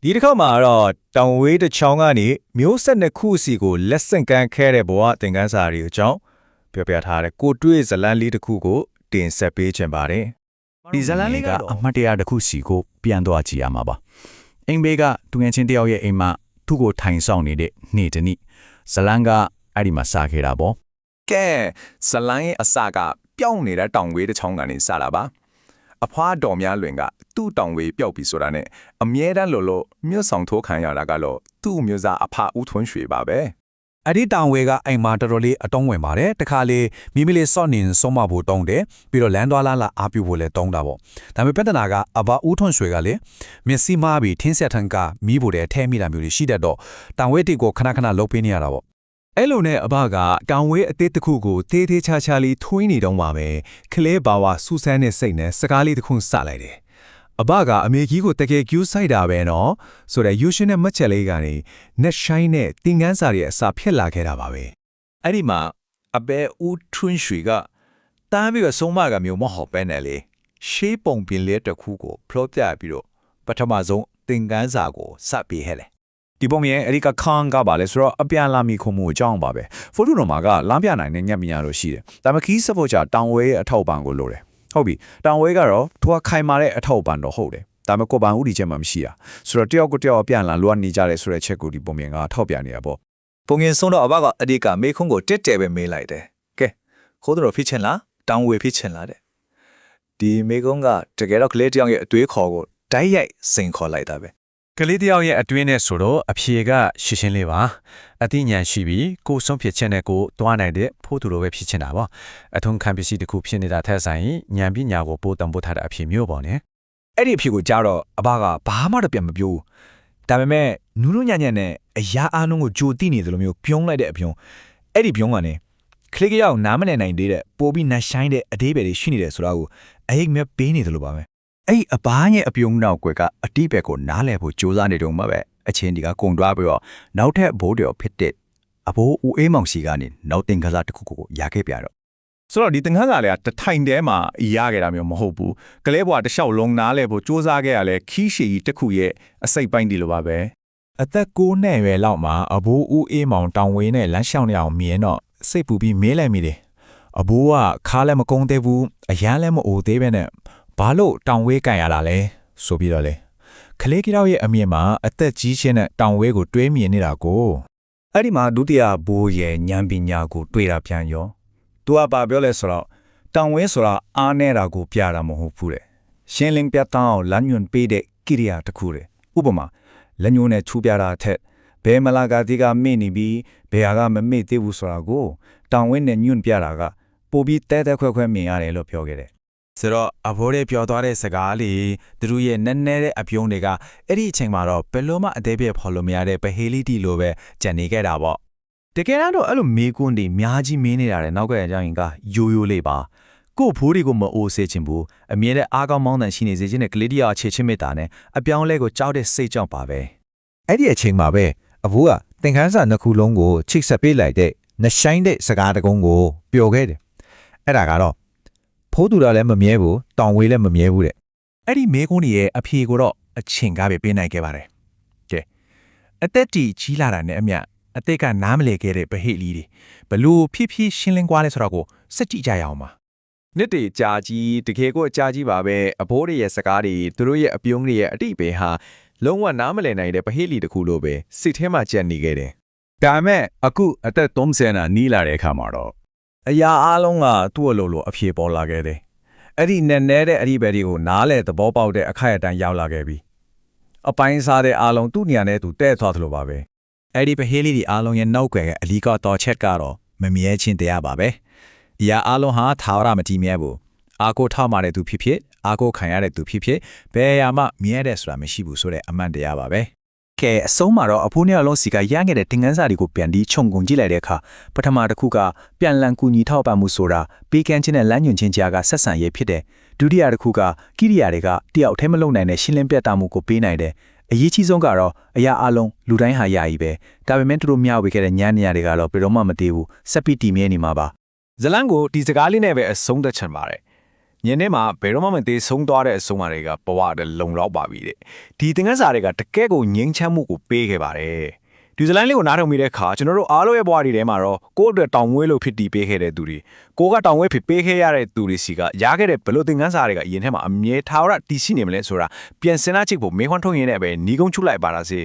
ဒီတစ်ခါမှာတော့တောင်ဝေးတစ်ချောင်းကနေမျိုးဆက်နှစ်ခုစီကိုလက်ဆင့်ကမ်းခဲ့တဲ့ဘဝသင်ခန်းစာတွေအကြောင်းပြောပြထားတဲ့ကိုတွေ့ဇလန်းလေးတစ်ခုကိုတင်ဆက်ပေးခြင်းပါတယ်ဒီဇလန်လေးကအမှတ်တရတစ်ခုစီကိုပြန်သွားကြည့်ရမှာပါအင်ဘေကသူငယ်ချင်းတယောက်ရဲ့အိမ်မှာသူ့ကိုထိုင်ဆောင်နေတဲ့နေ့တနေ့ဇလန်ကအဲ့ဒီမှာစခဲ့တာပေါ့ကဲဇလန်ရဲ့အစကပြောင်းနေတဲ့တောင်ဝေးတစ်ချောင်းကနေစတာပါအဖွားတော်များလွင်ကသူ့တောင်ဝေးပျောက်ပြီဆိုတာနဲ့အမြဲတမ်းလို့မြို့ဆောင်ထိုးခံရတာကတော့သူ့မျိုးစားအဖဦးထွန်းရွှေပါပဲအဲ့ဒီတောင်ဝဲကအိမ်မှာတော်တော်လေးအတုံးဝင်ပါတယ်တခါလေမိမိလေးစော့နေဆုံးမဖို့တုံးတယ်ပြီးတော့လမ်းသွားလာအားပြုဖို့လည်းတုံးတာပေါ့ဒါပေမဲ့ပြဿနာကအဘဦးထွန်းရွှေကလေမျက်စိမားပြီးထင်းဆက်ထန်ကမီးဖို့တဲ့ထဲမိတာမျိုးတွေရှိတတ်တော့တောင်ဝဲတိကိုခဏခဏလှုပ်ပေးနေရတာပေါ့အဲ့လိုနဲ့အဘကတောင်ဝေးအသေးတစ်ခုကိုသေးသေးချာချာလေးထွင်းနေတော့မှာပဲခလဲဘာဝစူးစမ်းတဲ့စိတ်နဲ့စကားလေးတစ်ခုစလိုက်တယ်အဘကအမေကြီးကိုတကယ်ကျူးဆိုင်တာပဲနော်ဆိုတဲ့ယူရှင်နဲ့မက်ချက်လေးကနေနက်ရှိုင်းနဲ့တင်ငန်းစာရဲ့အစာဖြစ်လာခဲ့တာပါပဲအဲ့ဒီမှာအဘဲဦးထွန်းရွှေကတန်းပြီးတော့ဆုံးမကမျိုးမဟုတ်ပဲနဲ့လေရှေးပုံပြင်လေးတစ်ခုကိုဖလို့ပြပြီးတော့ပထမဆုံးတင်ငန်းစာကိုစပေးဟဲ့လေဒီပုံရဲ့အဲ့ဒီကခန်းကပါလေဆိုတော့အပြန်လာမိခုံမှုအကြောင်းပါပဲဖိုတိုတော်မှာကလမ်းပြနိုင်တဲ့ညက်မြညာလို့ရှိတယ်ဒါမှခီးစဖို့ချတောင်ဝဲရဲ့အထောက်ပံ့ကိုလိုတယ်ဟုတ်ပြီတောင်ဝဲကတော့သူကခိုင်မာတဲ့အထောက်ပံ့တော့ဟုတ်တယ်ဒါပေမဲ့ကိုပန်ဦးဒီချက်မှမရှိတာဆိုတော့တယောက်ကိုတယောက်အပြန်လာလွှမ်းနေကြတယ်ဆိုတဲ့ချက်ကိုဒီပုံမြင်ကထောက်ပြနေတာပေါ့ပုံငင်ဆုံးတော့အဘကအဒီကမေခုံးကိုတက်တယ်ပဲမေးလိုက်တယ်ကဲခိုးတော်ဖြစ်ချင်လားတောင်ဝဲဖြစ်ချင်လားတဲ့ဒီမေခုံးကတကယ်တော့ကလေးတယောက်ရဲ့အသွေးခေါ်ကိုတိုက်ရိုက်စိန်ခေါ်လိုက်တာပဲကလေးတယောက်ရဲ့အတွင်းနဲ့ဆိုတော့အဖြေကရှင်းရှင်းလေးပါအသိဉာဏ်ရှိပြီးကိုယ်ဆုံးဖြတ်ချက်နဲ့ကိုသွားနိုင်တဲ့ဖို့သူလိုပဲဖြစ်ချင်တာပေါ့အထုံးခံပစ္စည်းတစ်ခုဖြစ်နေတာထက်ဆိုင်ဉာဏ်ပညာကိုပို့တံပို့ထားတဲ့အဖြေမျိုးပေါ့နဲ့အဲ့ဒီအဖြစ်ကိုကြားတော့အဘကဘာမှတော့ပြန်မပြောဘူးဒါပေမဲ့နူးနူးညံ့ညံ့နဲ့အရာအားလုံးကိုကြိုတိနေတယ်လို့မျိုးပြုံးလိုက်တဲ့အပြုံးအဲ့ဒီပြုံးကနေခလစ်ကြောက်နားမလည်နိုင်သေးတဲ့ပိုပြီးနတ်ဆိုင်တဲ့အသေးပဲတွေရှိနေတယ်ဆိုတာကိုအဟိတ်မြပေးနေတယ်လို့ပါပဲအဲ့အပားရဲ့အပြုံးနောက်ကွယ်ကအတိဘက်ကိုနားလည်ဖို့ကြိုးစားနေတုံးမှာပဲအချင်းဒီကကုံတွားပြီးတော့နောက်ထပ်ဘိုးတွေဖြစ်တဲ့အဘိုးဦးအေးမောင်စီကနေနောက်တင်ကစားတစ်ခုကိုရခဲ့ပြတော့ဆိုတော့ဒီတင်ခန်းစာလေးကတထိုင်တဲမှာရခဲ့တာမျိုးမဟုတ်ဘူးကလေးဘွားတစ်လျှောက်လုံးနားလဲဖို့စူးစမ်းခဲ့ရလဲခီးရှည်ကြီးတစ်ခုရဲ့အစိတ်ပိုင်းဒီလိုပါပဲအသက်9နှစ်ရွယ်လောက်မှာအဘိုးဦးအေးမောင်တောင်ဝင်းနဲ့လမ်းလျှောက်နေအောင်မြင်တော့စိတ်ပူပြီးမေးလိုက်မိတယ်အဘိုးကခါလည်းမကုန်းသေးဘူးအရန်လည်းမအိုသေးပဲနဲ့ဘာလို့တောင်ဝဲကန်ရတာလဲဆိုပြီးတော့လေခလေးကြီးရဲ့အမြင်မှာအသက်ကြီးချင်းနဲ့တောင်ဝဲကိုတွေးမြင်နေတာကိုအဲ့ဒီမှာဒုတိယဘိုးရဲ့ဉာဏ်ပညာကိုတွေးတာပြန်ရောသူကပါပြောလဲဆိုတော့တောင်ဝဲဆိုတာအားနေတာကိုပြတာမဟုတ်ဘူးတဲ့ရှင်းလင်းပြတ်တောင်းလမ်းညွန်ပေးတဲ့ကိရိယာတစ်ခုတဲ့ဥပမာလက်ညှိုးနဲ့ထူပြတာထက်ဘယ်မလာကတိကမေ့နေပြီးဘယ်ဟာကမမေ့သေးဘူးဆိုတာကိုတောင်ဝဲနဲ့ညွန်ပြတာကပိုပြီးတဲတဲခွဲခွဲမြင်ရတယ်လို့ပြောခဲ့တယ်ဆိုတော့အဘိုးလေးပြောသွားတဲ့စကားလေးသူတို့ရဲ့နက်နဲတဲ့အပြုံးတွေကအဲ့ဒီအချိန်မှာတော့ဘယ်လိုမှအသေးပြဖော်လို့မရတဲ့ပဟေလီတီလိုပဲကြံနေခဲ့တာပေါ့တကယ်တော့အဲ့လိုမေးခွန်းတွေအများကြီးမင်းနေတာတဲ့နောက်ကအကြောင်းရင်ကယိုယိုလေးပါကို့ဖိုးတွေကိုမအိုးစေချင်ဘူးအမြဲတမ်းအားကောင်းမောင်းတန်ရှိနေစေခြင်းနဲ့ကလေးတယောက်အခြေချင်းမေတ္တာနဲ့အပြောင်းလဲကိုကြောက်တဲ့စိတ်ကြောင့်ပါပဲအဲ့ဒီအချိန်မှာပဲအဘိုးကသင်ခန်းစာနှစ်ခုလုံးကိုချိတ်ဆက်ပေးလိုက်တဲ့နရှိုင်းတဲ့စကားတကုံးကိုပျော်ခဲ့တယ်အဲ့ဒါကတော့ဖိုးသူတော်လည်းမမြဲဘူးတောင်ဝေးလည်းမမြဲဘူးတဲ့အဲ့ဒီမေးခွန်းတွေရဲ့အဖြေကိုတော့အချိန်ကားပဲပေးနိုင်ခဲ့ပါတယ်ကဲအသက်တီကြီးလာတာနဲ့အမျှအသက်ကနားမလည်ခဲ့တဲ့ဗဟိလီတွေဘလို့ဖြည်းဖြည်းရှင်းလင်းသွားလဲဆိုတော့ကိုစက်ကြည့်ကြရအောင်ပါနှစ်တေကြာကြီးတကယ်ကိုအကြာကြီးပါပဲအဘိုးတွေရဲ့စကားတွေသူတို့ရဲ့အပြုံးတွေရဲ့အတိပဲဟာလုံးဝနားမလည်နိုင်တဲ့ဗဟိလီတစ်ခုလိုပဲစိတ်ထဲမှာကြံ့နေခဲ့တယ်ဒါမဲ့အခုအသက်30နာနီးလာတဲ့အခါမှာတော့အရာအားလုံးကသူ့အလိုလိုအဖြေပေါ်လာခဲ့တယ်အဲ့ဒီနဲ့နဲတဲ့အရိပဲတွေကိုနားလဲသဘောပေါက်တဲ့အခိုက်အတန့်ရောက်လာခဲ့ပြီအပိုင်းစားတဲ့အားလုံးသူ့နေရာနဲ့သူတဲ့သွားသလိုပါပဲအဲ့ဒီဗဟေလီဒီအားလုံးရဲ့နောက်ွယ်ကအလီကတော့ချက်ကတော့မမြဲချင်းတရားပါပဲအရာအားလုံးဟာသာဝရမတည်မြဲဘူးအာကိုထောက်မာတဲ့သူဖြစ်ဖြစ်အာကိုခံရတဲ့သူဖြစ်ဖြစ်ဘယ်အရာမှမြဲတဲ့ဆိုတာမရှိဘူးဆိုတဲ့အမှန်တရားပါပဲကဲအဆုံးမှာတော့အဖိုးနှစ်ယောက်လုံးစီကရခဲ့တဲ့တင်ငန်းစာတွေကိုပြန်ပြီးခြုံငုံကြည့်လိုက်တဲ့အခါပထမတစ်ခုကပြန်လည်ကူညီထောက်ပံ့မှုဆိုတာပေးကမ်းခြင်းနဲ့လမ်းညွှန်ခြင်းကြားကဆက်ဆံရေးဖြစ်တယ်ဒုတိယတစ်ခုကကိရိယာတွေကတယောက်တည်းမလုံနိုင်တဲ့ရှင်းလင်းပြတ်သားမှုကိုပေးနိုင်တယ်အရေးကြီးဆုံးကတော့အရာအလုံးလူတိုင်းဟာယာယီပဲဒါပေမဲ့သူတို့မျှဝေခဲ့တဲ့ဉာဏ်ဉာဏ်တွေကတော့ဘယ်တော့မှမတည်ဘူးစက်ပီတီမြဲနေမှာပါဇလန်ကိုဒီစကားလေးနဲ့ပဲအဆုံးသတ်ချင်ပါတယ် ညနေမှာဘယ်တော့မှမသေးဆုံးသွားတဲ့အဆုံးအမတွေကဘဝတည်းလုံလောက်ပါပြီတဲ့ဒီသင်ခန်းစာတွေကတကယ်ကိုငြိမ်းချမ်းမှုကိုပေးခဲ့ပါတယ်ဒီဇလန်လေးကိုနားထောင်မိတဲ့အခါကျွန်တော်တို့အားလုံးရဲ့ဘဝတွေထဲမှာတော့ကိုယ့်အတွက်တောင်ဝဲလို့ဖြစ်တည်ပေးခဲ့တဲ့သူတွေကိုကတောင်ဝဲဖြစ်ပေးခဲ့ရတဲ့သူတွေစီကရခဲ့တဲ့ဘယ်လိုသင်ခန်းစာတွေကအရင်ထဲမှာအမြဲထားရတည်ရှိနေမလဲဆိုတာပြန်စင်လာချိတ်ဖို့မေးခွန်းထုတ်ရင်းနဲ့ပဲညီကုန်းချုပ်လိုက်ပါလားစေ